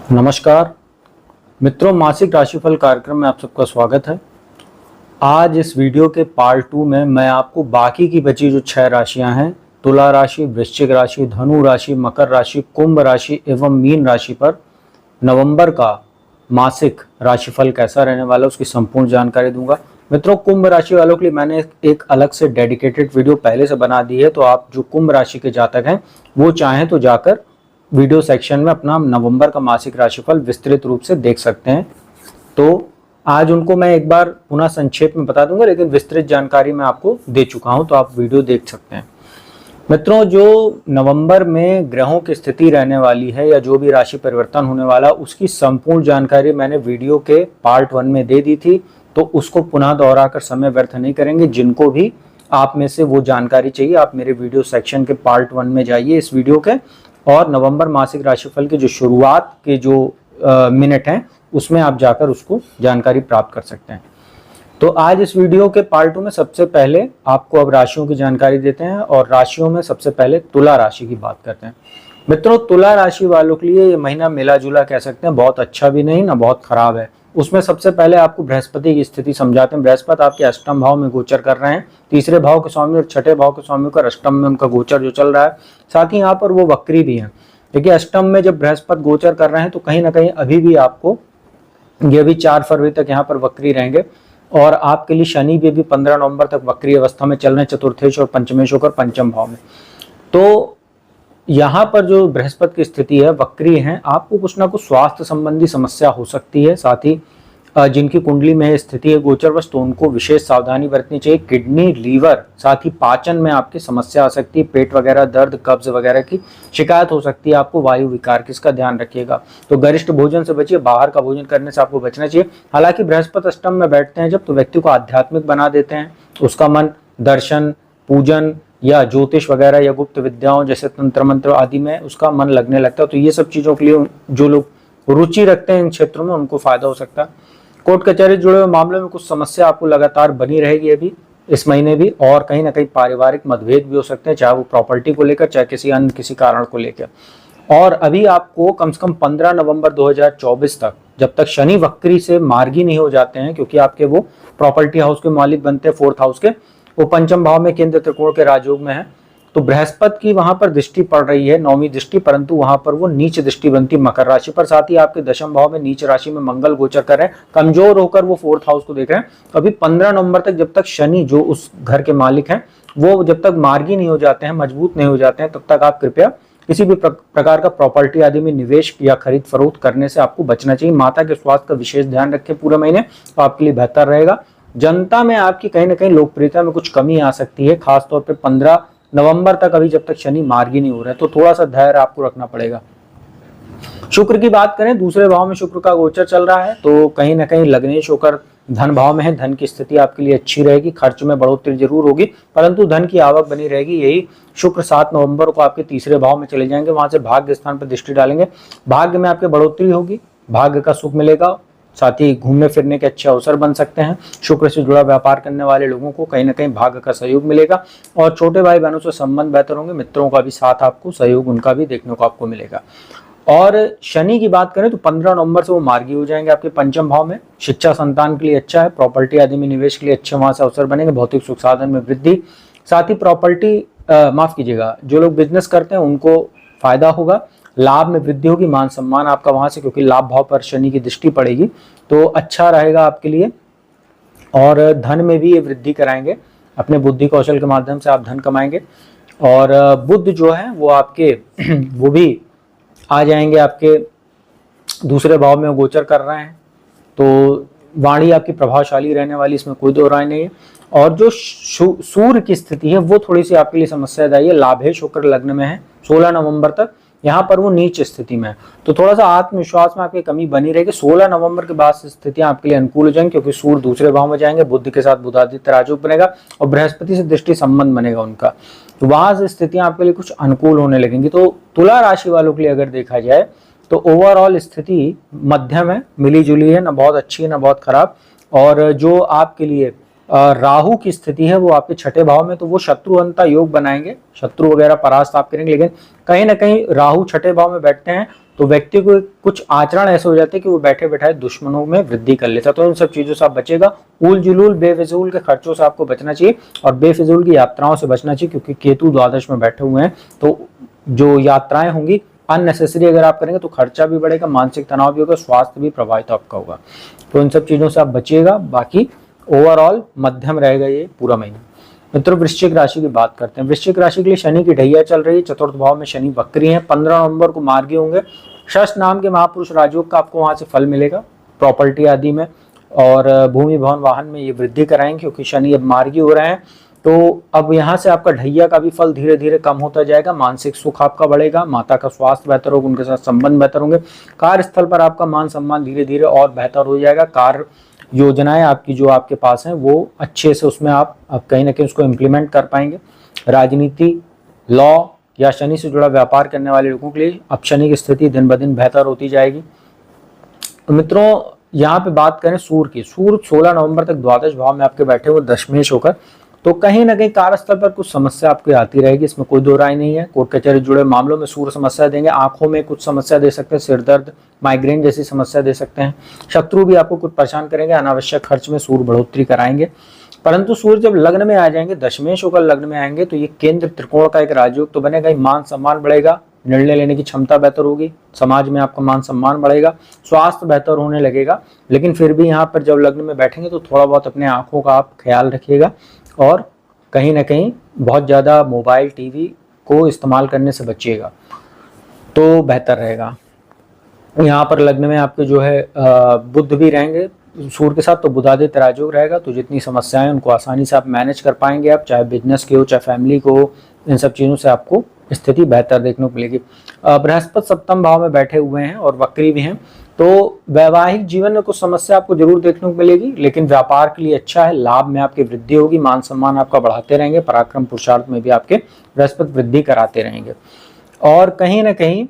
नमस्कार मित्रों, मासिक राशिफल कार्यक्रम में आप सबका स्वागत है। आज इस वीडियो के पार्ट 2 में मैं आपको बाकी की बची जो 6 राशियां हैं, तुला राशि, वृश्चिक राशि, धनु राशि, मकर राशि, कुंभ राशि एवं मीन राशि पर नवंबर का मासिक राशिफल कैसा रहने वाला है उसकी संपूर्ण जानकारी दूंगा। मित्रों, कुंभ राशि वालों के लिए मैंने एक अलग से डेडिकेटेड वीडियो पहले से बना दी है, तो आप जो कुंभ राशि के जातक हैं वो चाहें तो जाकर वीडियो सेक्शन में अपना नवंबर का मासिक राशिफल विस्तृत रूप से देख सकते हैं। तो आज उनको मैं एक बार पुनः संक्षेप में बता दूंगा, लेकिन विस्तृत जानकारी मैं आपको दे चुका हूं, तो आप वीडियो देख सकते हैं। मित्रों, जो नवंबर में ग्रहों की स्थिति रहने वाली है या जो भी राशि परिवर्तन होने वाला, उसकी संपूर्ण जानकारी मैंने वीडियो के पार्ट 1 में दे दी थी, तो उसको पुनः दोहराकर समय व्यर्थ नहीं करेंगे। जिनको भी आप में से वो जानकारी चाहिए, आप मेरे वीडियो सेक्शन के पार्ट 1 में जाइए इस वीडियो के, और नवंबर मासिक राशिफल की जो शुरुआत के जो मिनट हैं उसमें आप जाकर उसको जानकारी प्राप्त कर सकते हैं। तो आज इस वीडियो के पार्ट 2 में सबसे पहले आपको अब राशियों की जानकारी देते हैं, और राशियों में सबसे पहले तुला राशि की बात करते हैं। मित्रों, तुला राशि वालों के लिए ये महीना मिला जुला कह सकते हैं, बहुत अच्छा भी नहीं ना बहुत खराब है। उसमें सबसे पहले आपको बृहस्पति की स्थिति समझाते हैं। बृहस्पति आपके अष्टम भाव में गोचर कर रहे हैं, तीसरे भाव के स्वामी और छठे भाव के स्वामी का अष्टम में उनका गोचर जो चल रहा है, साथ ही यहाँ पर वो वक्री भी हैं। देखिए, अष्टम में जब बृहस्पति गोचर कर रहे हैं तो कहीं ना कहीं अभी भी आपको ये भी 4 फरवरी तक यहाँ पर वक्री रहेंगे, और आपके लिए शनि भी 15 नवंबर तक वक्री अवस्था में चल रहे हैं, चतुर्थेश और पंचमेश होकर पंचम भाव में। तो यहाँ पर जो बृहस्पति की स्थिति है, वक्री है, आपको कुछ ना कुछ स्वास्थ्य संबंधी समस्या हो सकती है। साथ ही जिनकी कुंडली में स्थिति है गोचरवश, तो उनको विशेष सावधानी बरतनी चाहिए। किडनी, लीवर, साथ ही पाचन में आपकी समस्या आ सकती है, पेट वगैरह दर्द, कब्ज वगैरह की शिकायत हो सकती है आपको, वायु विकार की, इसका ध्यान रखिएगा। तो गरिष्ठ भोजन से बचिए, बाहर का भोजन करने से आपको बचना चाहिए। हालांकि बृहस्पति अष्टम में बैठते हैं जब, तो व्यक्ति को आध्यात्मिक बना देते हैं, उसका मन दर्शन, पूजन या ज्योतिष वगैरह या गुप्त विद्याओं जैसे तंत्र मंत्र आदि में उसका मन लगने लगता है। तो ये सब चीजों के लिए जो लोग रुचि रखते हैं इन क्षेत्रों में, उनको फायदा हो सकता है। कोर्ट कचहरी जुड़े हुए मामलों में कुछ समस्या आपको लगातार बनी रहेगी अभी इस महीने भी, और कहीं ना कहीं पारिवारिक मतभेद भी हो सकते हैं, चाहे वो प्रॉपर्टी को लेकर, चाहे किसी कारण को लेकर। और अभी आपको कम से कम 15 नवंबर 2024 तक, जब तक शनि वक्री से मार्गी नहीं हो जाते हैं, क्योंकि आपके वो प्रॉपर्टी हाउस के मालिक बनते हैं, 4th हाउस के, वो पंचम भाव में केंद्र त्रिकोण के राजयोग में है, तो बृहस्पति की वहां पर दृष्टि पड़ रही है, 9वीं दृष्टि, परंतु वहां पर वो नीच दृष्टि बनती मकर राशि पर। साथ ही आपके दशम भाव में नीच राशि में मंगल गोचर कर रहे हैं, कमजोर होकर वो 4th हाउस को देख रहे हैं। अभी 15 नवंबर तक, जब तक शनि जो उस घर के मालिक हैं वो जब तक मार्गी नहीं हो जाते हैं, मजबूत नहीं हो जाते हैं, तब तक आप कृपया किसी भी प्रकार का प्रॉपर्टी आदि में निवेश या खरीद फरोख्त करने से आपको बचना चाहिए। माता के स्वास्थ्य का विशेष ध्यान रखें पूरे महीने, तो आपके लिए बेहतर रहेगा। जनता में आपकी कहीं ना कहीं लोकप्रियता में कुछ कमी आ सकती है, खासतौर पर 15 नवंबर तक, अभी जब तक शनि मार्गी नहीं हो रहा है, तो थोड़ा सा धैर्य आपको रखना पड़ेगा। शुक्र की बात करें, दूसरे भाव में शुक्र का गोचर चल रहा है, तो कहीं ना कहीं लग्नेश होकर धन भाव में है। धन की स्थिति आपके लिए अच्छी रहेगी, खर्च में बढ़ोतरी जरूर होगी, परंतु धन की आवक बनी रहेगी। यही शुक्र 7 नवंबर को आपके तीसरे भाव में चले जाएंगे, वहां से भाग्य स्थान पर दृष्टि डालेंगे। भाग्य में आपके बढ़ोतरी होगी, भाग्य का सुख मिलेगा, साथ ही घूमने फिरने के अच्छे अवसर बन सकते हैं। शुक्र से जुड़ा व्यापार करने वाले लोगों को कहीं ना कहीं भाग्य का सहयोग मिलेगा, और छोटे भाई बहनों से संबंध बेहतर होंगे, मित्रों का भी साथ आपको सहयोग उनका भी देखने को आपको मिलेगा। और शनि की बात करें तो 15 नवंबर से वो मार्गी हो जाएंगे आपके पंचम भाव में। शिक्षा संतान के लिए अच्छा है, प्रॉपर्टी आदि में निवेश के लिए अच्छे वहां से अवसर बनेंगे, भौतिक सुख साधन में वृद्धि, साथ ही प्रॉपर्टी माफ कीजिएगा, जो लोग बिजनेस करते हैं उनको फायदा होगा, लाभ में वृद्धि होगी, मान सम्मान आपका वहां से, क्योंकि लाभ भाव पर शनि की दृष्टि पड़ेगी, तो अच्छा रहेगा आपके लिए। और धन में भी ये वृद्धि कराएंगे, अपने बुद्धि कौशल के माध्यम से आप धन कमाएंगे। और बुध जो है वो आपके वो भी आ जाएंगे आपके दूसरे भाव में, गोचर कर रहे हैं, तो वाणी आपकी प्रभावशाली रहने वाली, इसमें कोई दो राय नहीं है। और जो सूर्य की स्थिति है वो थोड़ी सी आपके लिए समस्यादायी है, लाभेश होकर लग्न में है 16 नवंबर तक, यहाँ पर वो नीच स्थिति में है, तो थोड़ा सा आत्मविश्वास में आपकी कमी बनी रहेगी। 16 नवंबर के बाद से स्थितियां आपके लिए अनुकूल हो जाएंगी, क्योंकि सूर्य दूसरे भाव में जाएंगे, बुध के साथ बुधादित्य राजयोग बनेगा, और बृहस्पति से दृष्टि संबंध बनेगा उनका, तो वहां से स्थितियां आपके लिए कुछ अनुकूल होने लगेंगी। तो तुला राशि वालों के लिए अगर देखा जाए तो ओवरऑल स्थिति मध्यम है, मिली जुली है, ना बहुत अच्छी है ना बहुत खराब। और जो आपके लिए राहु की स्थिति है वो आपके छठे भाव में, तो वो शत्रुअंता योग बनाएंगे, शत्रु वगैरह परास्त आप करेंगे, लेकिन कहीं ना कहीं राहु छठे भाव में बैठते हैं तो व्यक्ति को कुछ आचरण ऐसे हो जाते हैं कि वो बैठे बैठाए दुश्मनों में वृद्धि कर लेता है। तो इन सब चीजों से आप बचेगा। उल जुलूल बेफिजूल के खर्चों से आपको बचना चाहिए और बेफिजूल की यात्राओं से बचना चाहिए, क्योंकि केतु द्वादश में बैठे हुए हैं। तो जो यात्राएं होंगी अननेसेसरी अगर आप करेंगे तो खर्चा भी बढ़ेगा, मानसिक तनाव भी होगा, स्वास्थ्य भी प्रभावित आपका होगा। तो इन सब चीजों से आप बचिएगा। बाकी ओवरऑल मध्यम रहेगा ये पूरा महीना। मित्रों, वृश्चिक राशि की बात करते हैं। वृश्चिक राशि के लिए शनि की ढैया चल रही है, चतुर्थ भाव में शनि वक्री है। 15 नवंबर को मार्गी होंगे। शश नाम के महापुरुष राजयोग का आपको वहां से फल मिलेगा, प्रॉपर्टी आदि में और भूमि भवन वाहन में ये वृद्धि कराएंगे, क्योंकि शनि अब मार्गी हो रहे हैं। तो अब यहाँ से आपका ढैया का भी फल धीरे धीरे कम होता जाएगा। मानसिक सुख आपका बढ़ेगा, माता का स्वास्थ्य बेहतर होगा, उनके साथ संबंध बेहतर होंगे। कार्यस्थल पर आपका मान सम्मान धीरे धीरे और बेहतर हो जाएगा। कार्य योजनाएं आपकी जो आपके पास हैं वो अच्छे से उसमें आप कहीं ना कहीं उसको इम्प्लीमेंट कर पाएंगे। राजनीति, लॉ या शनि से जुड़ा व्यापार करने वाले लोगों के लिए अब शनि की स्थिति दिन ब दिन बेहतर होती जाएगी। तो मित्रों, यहाँ पे बात करें सूर्य की। सूर्य 16 नवंबर तक द्वादश भाव में आपके बैठे हुए दशमेश होकर, तो कहीं ना कहीं कार्यस्थल पर कुछ समस्या आपकी आती रहेगी, इसमें कोई दो राय नहीं है। कोर्ट कचहरी जुड़े मामलों में सूर्य समस्या देंगे। आंखों में कुछ समस्या दे सकते हैं, सिर दर्द, माइग्रेन जैसी समस्या दे सकते हैं। शत्रु भी आपको कुछ परेशान करेंगे। अनावश्यक खर्च में सूर्य बढ़ोतरी कराएंगे। परंतु सूर्य जब लग्न में आ जाएंगे, दशमेश होकर लग्न में आएंगे, तो ये केंद्र त्रिकोण का एक राजयोग तो बनेगा ही। मान सम्मान बढ़ेगा, निर्णय लेने की क्षमता बेहतर होगी, समाज में आपका मान सम्मान बढ़ेगा, स्वास्थ्य बेहतर होने लगेगा। लेकिन फिर भी यहाँ पर जब लग्न में बैठेंगे तो थोड़ा बहुत अपने आंखों का आप ख्याल रखिएगा और कहीं ना कहीं बहुत ज़्यादा मोबाइल टीवी को इस्तेमाल करने से बचिएगा तो बेहतर रहेगा। यहाँ पर लग्न में आपके जो है बुध भी रहेंगे सूर्य के साथ, तो बुधादित्य राजयोग रहेगा। तो जितनी समस्याएं उनको आसानी से आप मैनेज कर पाएंगे। आप चाहे बिजनेस की हो चाहे फैमिली को हो, इन सब चीज़ों से आपको स्थिति बेहतर देखने को मिलेगी। बृहस्पति सप्तम भाव में बैठे हुए हैं और वक्री भी हैं, तो वैवाहिक जीवन में कुछ समस्या आपको जरूर देखने को मिलेगी, लेकिन व्यापार के लिए अच्छा है। लाभ में आपकी वृद्धि होगी, मान सम्मान आपका बढ़ाते रहेंगे, पराक्रम पुरुषार्थ में भी आपके बृहस्पति वृद्धि कराते रहेंगे। और कहीं ना कहीं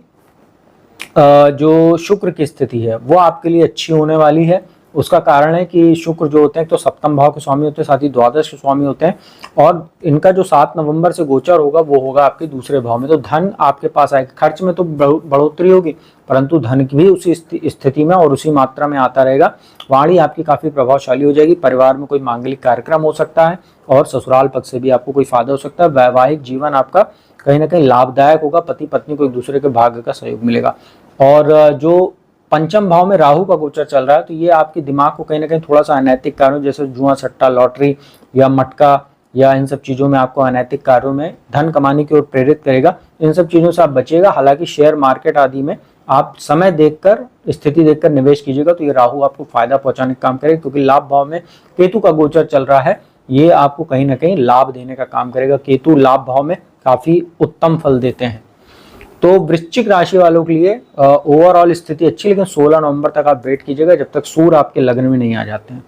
जो शुक्र की स्थिति है वो आपके लिए अच्छी होने वाली है। उसका कारण है कि शुक्र जो होते हैं तो सप्तम भाव के स्वामी होते हैं, साथ ही द्वादश के स्वामी होते हैं, और इनका जो 7 नवंबर से गोचर होगा वो होगा आपके दूसरे भाव में। तो धन आपके पास आएगा। खर्च में तो बढ़ोतरी होगी, परंतु धन की भी उसी स्थिति में और उसी मात्रा में आता रहेगा। वाणी आपकी काफ़ी प्रभावशाली हो जाएगी। परिवार में कोई मांगलिक कार्यक्रम हो सकता है और ससुराल पक्ष से भी आपको कोई फायदा हो सकता है। वैवाहिक जीवन आपका कहीं ना कहीं लाभदायक होगा। पति पत्नी को एक दूसरे के भाग्य का सहयोग मिलेगा। और जो पंचम भाव में राहु का गोचर चल रहा है, तो ये आपके दिमाग को कहीं ना कहीं थोड़ा सा अनैतिक कार्यों जैसे जुआ सट्टा, लॉटरी या मटका या इन सब चीज़ों में आपको अनैतिक कार्यों में धन कमाने की ओर प्रेरित करेगा। इन सब चीज़ों से आप बचिएगा। हालांकि शेयर मार्केट आदि में आप समय देखकर, स्थिति देखकर निवेश कीजिएगा, तो ये राहु आपको फायदा पहुंचाने का काम करेगा। क्योंकि लाभ भाव में केतु का गोचर चल रहा है, ये आपको कहीं ना कहीं लाभ देने का काम करेगा। केतु लाभ भाव में काफ़ी उत्तम फल देते हैं। तो वृश्चिक राशि वालों के लिए ओवरऑल स्थिति अच्छी, लेकिन 16 नवंबर तक आप वेट कीजिएगा जब तक सूर्य आपके लग्न में नहीं आ जाते हैं।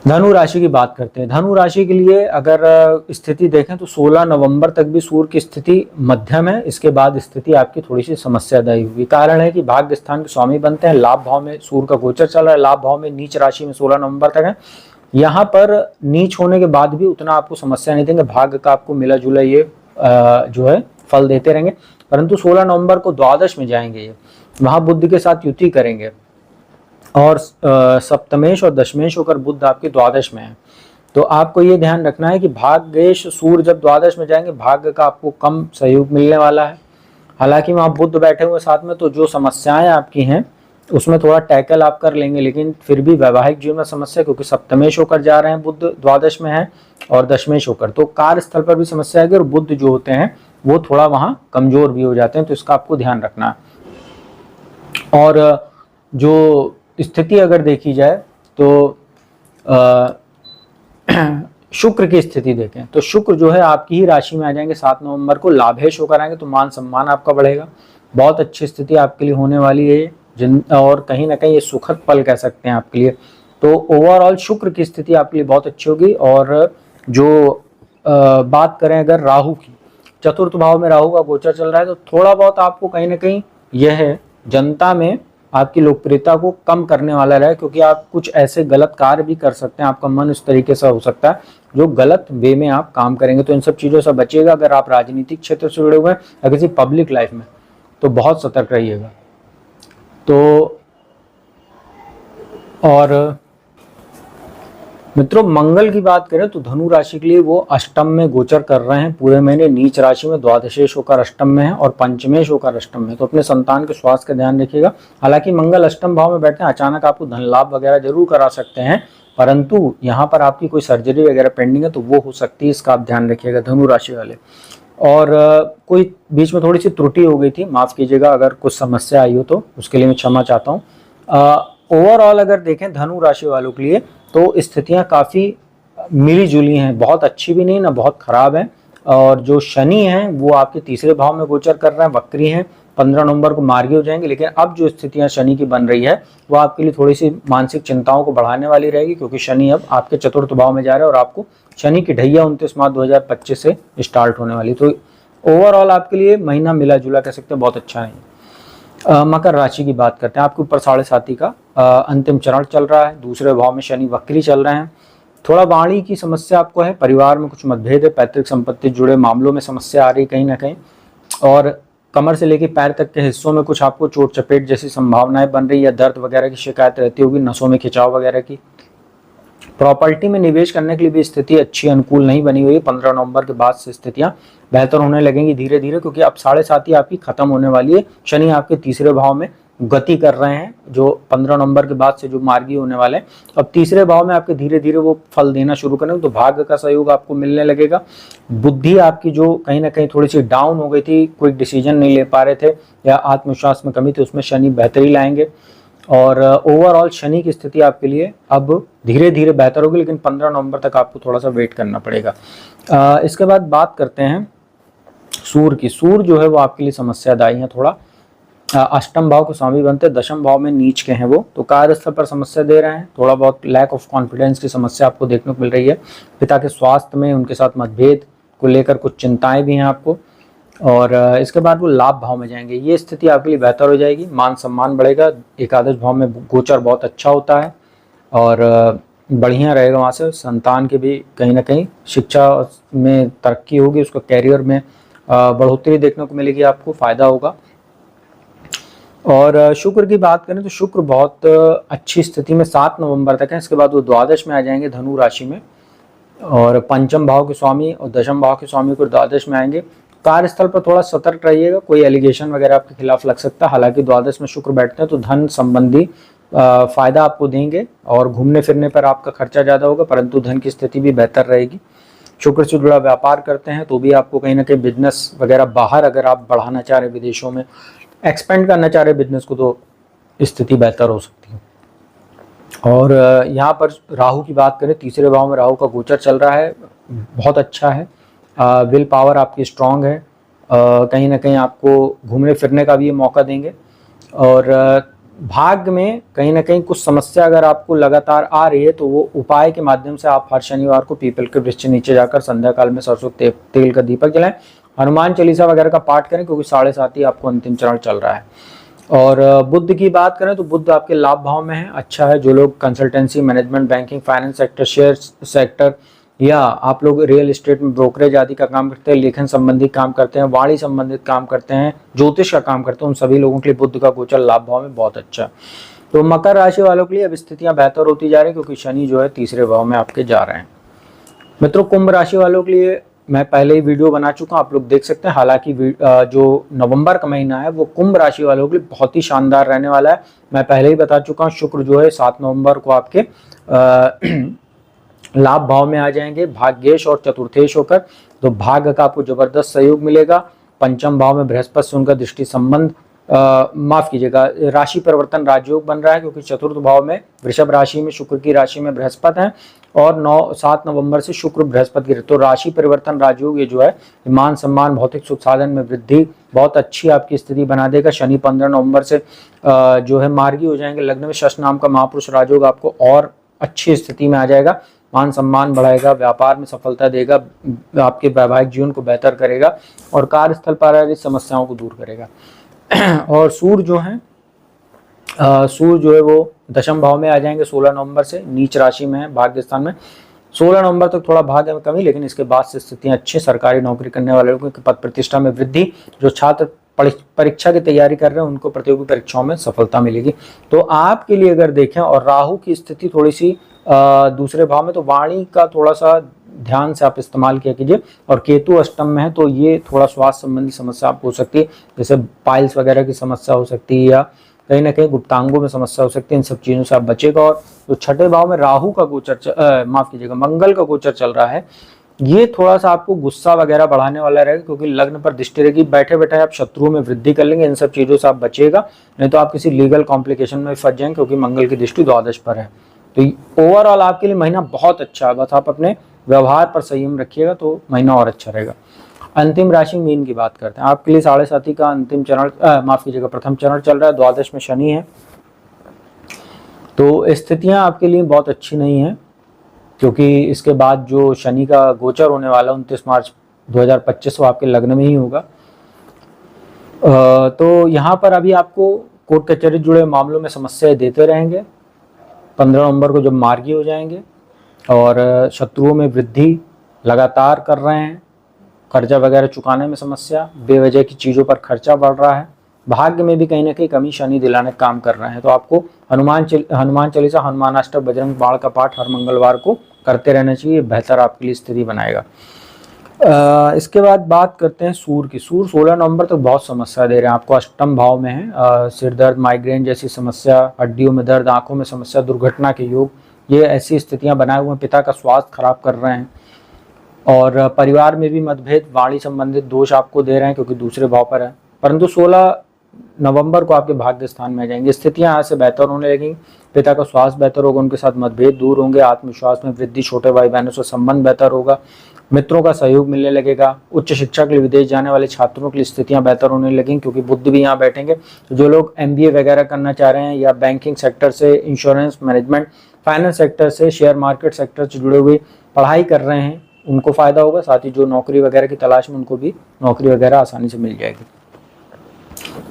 धनु राशि की बात करते हैं। धनु राशि के लिए अगर स्थिति देखें तो 16 नवंबर तक भी सूर्य की स्थिति मध्यम है। इसके बाद स्थिति आपकी थोड़ी सी समस्यादायी हुई। कारण है कि भाग्य स्थान के स्वामी बनते हैं। लाभ भाव में सूर्य का गोचर चल रहा है। लाभ भाव में नीच राशि में 16 नवंबर तक है। यहाँ पर नीच होने के बाद भी उतना आपको समस्या नहीं देंगे। भाग्य का आपको मिला जुला ये जो है फल देते रहेंगे। परंतु 16 नवंबर को द्वादश में जाएंगे, ये वहां बुध के साथ युति करेंगे और सप्तमेश और दशमेश होकर बुध आपके द्वादश में है। तो आपको ये ध्यान रखना है कि भाग्येश सूर्य जब द्वादश में जाएंगे, भाग्य का आपको कम सहयोग मिलने वाला है। हालांकि वहां बुध बैठे हुए साथ में, तो जो समस्याएं आपकी हैं उसमें थोड़ा टैकल आप कर लेंगे, लेकिन फिर भी वैवाहिक जीवन में समस्या, क्योंकि सप्तमेश होकर जा रहे हैं, बुध द्वादश में है और दशमेश होकर, तो कार्यस्थल पर भी समस्या आएगी। और बुध जो होते हैं वो थोड़ा वहां कमजोर भी हो जाते हैं, तो इसका आपको ध्यान रखना है। और जो स्थिति अगर देखी जाए तो शुक्र की स्थिति देखें तो शुक्र जो है आपकी ही राशि में आ जाएंगे 7 नवंबर को, लाभेश होकर आएंगे, तो मान सम्मान आपका बढ़ेगा। बहुत अच्छी स्थिति आपके लिए होने वाली है और कहीं ना कहीं ये सुखद पल कह सकते हैं आपके लिए। तो ओवरऑल शुक्र की स्थिति आपके लिए बहुत अच्छी होगी। और जो बात करें अगर राहु की, चतुर्थ भाव में राहु का गोचर चल रहा है, तो थोड़ा बहुत आपको कहीं ना कहीं यह जनता में आपकी लोकप्रियता को कम करने वाला रहे, क्योंकि आप कुछ ऐसे गलत कार्य भी कर सकते हैं। आपका मन इस तरीके से हो सकता है जो गलत वे में आप काम करेंगे, तो इन सब चीज़ों से बचिएगा। अगर आप राजनीतिक क्षेत्र से जुड़े हुए हैं या किसी पब्लिक लाइफ में, तो बहुत सतर्क रहिएगा। तो और मित्रों मंगल की बात करें तो धनु राशि के लिए वो अष्टम में गोचर कर रहे हैं पूरे महीने, नीच राशि में, द्वादशेश होकर अष्टम में है और पंचमेश होकर अष्टम में। तो अपने संतान के स्वास्थ्य का ध्यान रखिएगा। हालांकि मंगल अष्टम भाव में बैठते हैं, अचानक आपको धन लाभ वगैरह जरूर करा सकते हैं, परंतु यहाँ पर आपकी कोई सर्जरी वगैरह पेंडिंग है तो वो हो सकती है, इसका आप ध्यान रखिएगा धनु राशि वाले। और कोई बीच में थोड़ी सी त्रुटि हो गई थी, माफ़ कीजिएगा अगर कुछ समस्या आई हो तो उसके लिए मैं क्षमा चाहता हूँ। ओवरऑल अगर देखें धनु राशि वालों के लिए तो स्थितियां काफ़ी मिली जुली हैं, बहुत अच्छी भी नहीं ना बहुत ख़राब है। और जो शनि हैं वो आपके तीसरे भाव में गोचर कर रहे हैं, वक्री हैं, 15 नवंबर को मार्गी हो जाएंगे। लेकिन अब जो स्थितियां शनि की बन रही है वो आपके लिए थोड़ी सी मानसिक चिंताओं को बढ़ाने वाली रहेगी, क्योंकि शनि अब आपके चतुर्थ भाव में जा रहे हैं और आपको शनि की ढैया 29 मार्च 2025 से स्टार्ट होने वाली। तो ओवरऑल आपके लिए महीना मिला जुला कह सकते हैं, बहुत अच्छा है। मकर राशि की बात करते हैं। आपके ऊपर 7.5 का अंतिम चरण चल रहा है, दूसरे भाव में शनि वक्री चल रहे हैं। थोड़ा वाणी की समस्या आपको है, परिवार में कुछ मतभेद है, पैतृक संपत्ति जुड़े मामलों में समस्या आ रही कहीं ना कहीं, और कमर से लेकर पैर तक के हिस्सों में कुछ आपको चोट चपेट जैसी संभावनाएं बन रही है, दर्द वगैरह की शिकायत रहती होगी, नसों में खिंचाव वगैरह की। प्रॉपर्टी में निवेश करने के लिए भी स्थिति अच्छी अनुकूल नहीं बनी हुई है। 15 नवंबर के बाद से स्थितियां बेहतर होने लगेंगी धीरे धीरे, क्योंकि अब 7.5 आपकी खत्म होने वाली है। शनि आपके तीसरे भाव में गति कर रहे हैं, जो 15 नवंबर के बाद से जो मार्गी होने वाले हैं, अब तीसरे भाव में आपके धीरे धीरे वो फल देना शुरू करेंगे। तो भाग्य का सहयोग आपको मिलने लगेगा। बुद्धि आपकी जो कहीं ना कहीं थोड़ी सी डाउन हो गई थी, कोई डिसीजन नहीं ले पा रहे थे या आत्मविश्वास में कमी थी, उसमें शनि बेहतरी लाएंगे। और ओवरऑल शनि की स्थिति आपके लिए अब धीरे धीरे बेहतर होगी, लेकिन 15 नवंबर तक आपको थोड़ा सा वेट करना पड़ेगा। इसके बाद बात करते हैं सूर्य की। सूर्य जो है वो आपके लिए समस्यादायी है थोड़ा। अष्टम भाव के स्वामी बनते, दशम भाव में नीच के हैं वो, तो कार्यस्थल पर समस्या दे रहे हैं। थोड़ा बहुत लैक ऑफ कॉन्फिडेंस की समस्या आपको देखने को मिल रही है। पिता के स्वास्थ्य में उनके साथ मतभेद को लेकर कुछ चिंताएं भी हैं आपको। और इसके बाद वो लाभ भाव में जाएंगे, ये स्थिति आपके लिए बेहतर हो जाएगी, मान सम्मान बढ़ेगा। एकादश भाव में गोचर बहुत अच्छा होता है और बढ़िया रहेगा। वहाँ से संतान के भी कहीं ना कहीं शिक्षा में तरक्की होगी, उसको कैरियर में बढ़ोतरी देखने को मिलेगी, आपको फायदा होगा। और शुक्र की बात करें तो शुक्र बहुत अच्छी स्थिति में 7 नवंबर तक है। इसके बाद वो द्वादश में आ जाएंगे धनु राशि में, और पंचम भाव के स्वामी और दशम भाव के स्वामी को द्वादश में आएंगे। कार्यस्थल पर थोड़ा सतर्क रहिएगा, कोई एलिगेशन वगैरह आपके खिलाफ लग सकता है। हालांकि द्वादश में शुक्र बैठते हैं तो धन संबंधी फायदा आपको देंगे और घूमने फिरने पर आपका खर्चा ज़्यादा होगा, परंतु धन की स्थिति भी बेहतर रहेगी। शुक्र से जुड़ा व्यापार करते हैं तो भी आपको कहीं ना कहीं बिजनेस वगैरह बाहर अगर आप बढ़ाना चाह रहे हैं, विदेशों में एक्सपेंड करना चाह रहे हैं बिजनेस को, तो स्थिति बेहतर हो सकती है। और यहाँ पर राहु की बात करें, तीसरे भाव में राहु का गोचर चल रहा है, बहुत अच्छा है। विल पावर आपकी स्ट्रांग है, कहीं ना कहीं आपको घूमने फिरने का भी ये मौका देंगे। और भाग्य में कहीं ना कहीं कुछ समस्या अगर आपको लगातार आ रही है तो वो उपाय के माध्यम से आप हर शनिवार को पीपल के वृक्ष नीचे जाकर संध्या काल में सरसों तेल का दीपक जलाएं, हनुमान चालीसा वगैरह का पाठ करें, क्योंकि 7.5 आपको अंतिम चरण चल रहा है। और बुध की बात करें तो बुध आपके लाभ भाव में है, अच्छा है। जो लोग consultancy, management, banking, finance sector, share sector, या आप लोग रियल एस्टेट में ब्रोकरेज आदि का काम करते हैं, लेखन संबंधी काम करते हैं, वाणी संबंधित काम करते हैं, ज्योतिष का काम करते हैं, उन सभी लोगों के लिए बुध का गोचर लाभ भाव में बहुत अच्छा। तो मकर राशि वालों के लिए अब स्थितियां बेहतर होती जा रही है, क्योंकि शनि जो है तीसरे भाव में आपके जा रहे हैं। मित्रों कुंभ राशि वालों के लिए मैं पहले ही वीडियो बना चुका हूं, आप लोग देख सकते हैं। हालांकि जो नवंबर का महीना है वो कुंभ राशि वालों के लिए बहुत ही शानदार रहने वाला है, मैं पहले ही बता चुका हूं। शुक्र जो है 7 नवंबर को आपके लाभ भाव में आ जाएंगे, भाग्येश और चतुर्थेश होकर, तो भाग्य का आपको जबरदस्त सहयोग मिलेगा। पंचम भाव में बृहस्पति से उनका दृष्टि संबंध, माफ कीजिएगा, राशि परिवर्तन राजयोग बन रहा है, क्योंकि चतुर्थ भाव में वृषभ राशि में शुक्र की राशि में बृहस्पति है, और 7 नवंबर से शुक्र बृहस्पति की, तो राशि परिवर्तन राजयोग ये जो है मान सम्मान, भौतिक सुख साधन में वृद्धि, बहुत अच्छी आपकी स्थिति बना देगा। शनि 15 नवंबर से जो है मार्गी हो जाएंगे। लग्न में शश नाम का महापुरुष राजयोग आपको और अच्छी स्थिति में आ जाएगा, मान सम्मान बढ़ाएगा, व्यापार में सफलता देगा, आपके वैवाहिक जीवन को बेहतर करेगा और कार्यस्थल पर समस्याओं को दूर करेगा। और सूर्य जो है वो दशम भाव में आ जाएंगे 16 नवंबर से, नीच राशि में है भाग्य स्थान में। 16 नवंबर तक थोड़ा भाग्य में कमी, लेकिन इसके बाद से स्थितियां अच्छी। सरकारी नौकरी करने वाले लोगों की पद प्रतिष्ठा में वृद्धि, जो छात्र परीक्षा की तैयारी कर रहे हैं उनको प्रतियोगी परीक्षाओं में सफलता मिलेगी। तो आपके लिए अगर देखें, और राहु की स्थिति थोड़ी सी दूसरे भाव में, तो वाणी का थोड़ा सा ध्यान से आप इस्तेमाल किया कीजिए। और केतु अष्टम में है तो ये थोड़ा स्वास्थ्य संबंधी समस्या आपको हो सकती है, जैसे पाइल्स वगैरह की समस्या हो सकती है, या कहीं ना कहीं गुप्तांगों में समस्या हो सकती है। इन सब चीज़ों से आप बचेगा। और जो छठे भाव में राहु का गोचर माफ कीजिएगा मंगल का गोचर चल रहा है, ये थोड़ा सा आपको गुस्सा वगैरह बढ़ाने वाला रहेगा, क्योंकि लग्न पर दृष्टि रहेगी। बैठे बैठे आप शत्रुओं में वृद्धि कर लेंगे। इन सब चीज़ों से आप बचेगा, नहीं तो आप किसी लीगल कॉम्प्लिकेशन में फंस जाएंगे, क्योंकि मंगल की दृष्टि द्वादश पर है। तो ओवरऑल आपके लिए महीना बहुत अच्छा है, बस आप अपने व्यवहार पर संयम रखिएगा तो महीना और अच्छा रहेगा। अंतिम राशि मीन की बात करते हैं। आपके लिए 7.5 का अंतिम चरण माफ कीजिएगा प्रथम चरण चल रहा है, द्वादश में शनि है। तो स्थितियां आपके लिए बहुत अच्छी नहीं है, क्योंकि इसके बाद जो शनि का गोचर होने वाला 29 मार्च 2025 वो आपके लग्न में ही होगा। तो यहाँ पर अभी आपको कोर्ट कचहरी जुड़े मामलों में समस्याएं देते रहेंगे। 15 नवंबर को जब मार्गी हो जाएंगे, और शत्रुओं में वृद्धि लगातार कर रहे हैं, कर्जा वगैरह चुकाने में समस्या, बेवजह की चीज़ों पर खर्चा बढ़ रहा है, भाग्य में भी कहीं ना कहीं कमी शनि दिलाने का काम कर रहे हैं। तो आपको हनुमान चालीसा, हनुमानाष्टक, बजरंग बाण का पाठ हर मंगलवार को करते रहना चाहिए, बेहतर आपके लिए स्थिति बनाएगा। इसके बाद बात करते हैं सूर्य की। सूर्य 16 नवंबर तक बहुत समस्या दे रहे हैं आपको, अष्टम भाव में है। सिर दर्द, माइग्रेन जैसी समस्या, हड्डियों में दर्द, आंखों में समस्या, दुर्घटना के योग, ये ऐसी स्थितियां बनाए हुए हैं। पिता का स्वास्थ्य खराब कर रहे हैं, और परिवार में भी मतभेद, वाणी संबंधित दोष आपको दे रहे हैं, क्योंकि दूसरे भाव पर है। परंतु 16 नवंबर को आपके भाग्य स्थान में आ जाएंगे, स्थितियां यहाँ से बेहतर होने लगेंगी। पिता का स्वास्थ्य बेहतर होगा, उनके साथ मतभेद दूर होंगे, आत्मविश्वास में वृद्धि, छोटे भाई बहनों से संबंध बेहतर होगा, मित्रों का सहयोग मिलने लगेगा। उच्च शिक्षा के लिए विदेश जाने वाले छात्रों की स्थितियां बेहतर होने लगेंगी, क्योंकि बुध भी यहाँ बैठेंगे। तो जो लोग MBA वगैरह करना चाह रहे हैं, या बैंकिंग सेक्टर से, इंश्योरेंस, मैनेजमेंट, फाइनेंस सेक्टर से, शेयर मार्केट सेक्टर से जुड़े हुए पढ़ाई कर रहे हैं, उनको फायदा होगा। साथ ही जो नौकरी वगैरह की तलाश में, उनको भी नौकरी वगैरह आसानी से मिल जाएगी।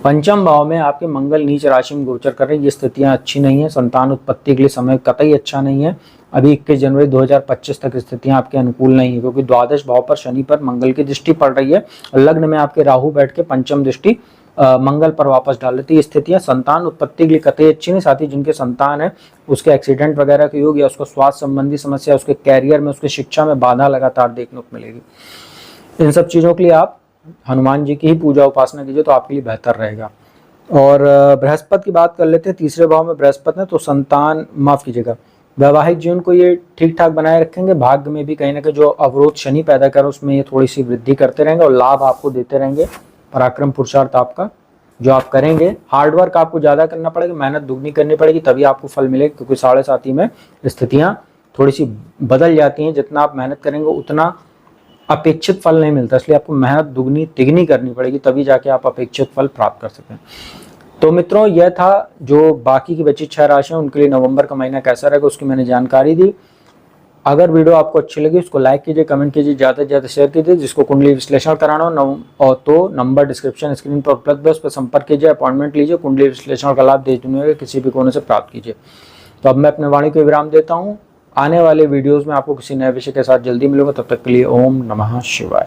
पंचम भाव में आपके मंगल नीच राशि में गोचर कर रहे हैं, ये स्थितियां अच्छी नहीं है। संतान उत्पत्ति के लिए समय कतई अच्छा नहीं है। अभी 21 जनवरी 2025 तक स्थितियां आपके अनुकूल नहीं है, क्योंकि द्वादश भाव पर शनि पर मंगल की दृष्टि पड़ रही है, और लग्न में आपके राहु बैठ के पंचम दृष्टि मंगल पर वापस डाल देती है। स्थितियां संतान उत्पत्ति के लिए कतई अच्छी नहीं। साथ ही जिनके संतान है, उसके एक्सीडेंट वगैरह के योग, या उसको स्वास्थ्य संबंधी समस्या, उसके कैरियर में, उसके शिक्षा में बाधा लगातार देखने को मिलेगी। इन सब चीज़ों के लिए आप हनुमान जी की ही पूजा उपासना कीजिए, तो आपके लिए बेहतर रहेगा। और बृहस्पति की बात कर लेते हैं। तीसरे भाव में बृहस्पति है, तो संतान माफ कीजिएगा वैवाहिक जीवन को ये ठीक ठाक बनाए रखेंगे। भाग्य में भी कहीं ना कहीं जो अवरोध शनि पैदा कर, उसमें ये थोड़ी सी वृद्धि करते रहेंगे, और लाभ आपको देते रहेंगे। पराक्रम पुरुषार्थ आपका जो आप करेंगे, हार्डवर्क आपको ज़्यादा करना पड़ेगा, मेहनत दुगनी करनी पड़ेगी, तभी आपको फल मिलेगा। क्योंकि 7.5 में स्थितियाँ थोड़ी सी बदल जाती हैं, जितना आप मेहनत करेंगे उतना अपेक्षित फल नहीं मिलता, इसलिए आपको मेहनत दुगनी तिगनी करनी पड़ेगी, तभी जाके आप अपेक्षित फल प्राप्त कर सकें। तो मित्रों, यह था जो बाकी की बची 6 राशियां, उनके लिए नवंबर का महीना कैसा रहेगा उसकी मैंने जानकारी दी। अगर वीडियो आपको अच्छी लगी उसको लाइक कीजिए, कमेंट कीजिए, ज़्यादा से ज़्यादा शेयर कीजिए। जिसको कुंडली विश्लेषण कराना हो तो नंबर डिस्क्रिप्शन स्क्रीन पर उपलब्ध है, उस पर संपर्क कीजिए, अपॉइंटमेंट लीजिए, कुंडली विश्लेषण का लाभ देश दुनिया के किसी भी कोने से प्राप्त कीजिए। तो अब मैं अपने वाणी को विराम देता हूँ। आने वाले वीडियोज़ में आपको किसी नए विषय के साथ जल्दी मिलूंगा, तब तक के लिए ओम नमः शिवाय।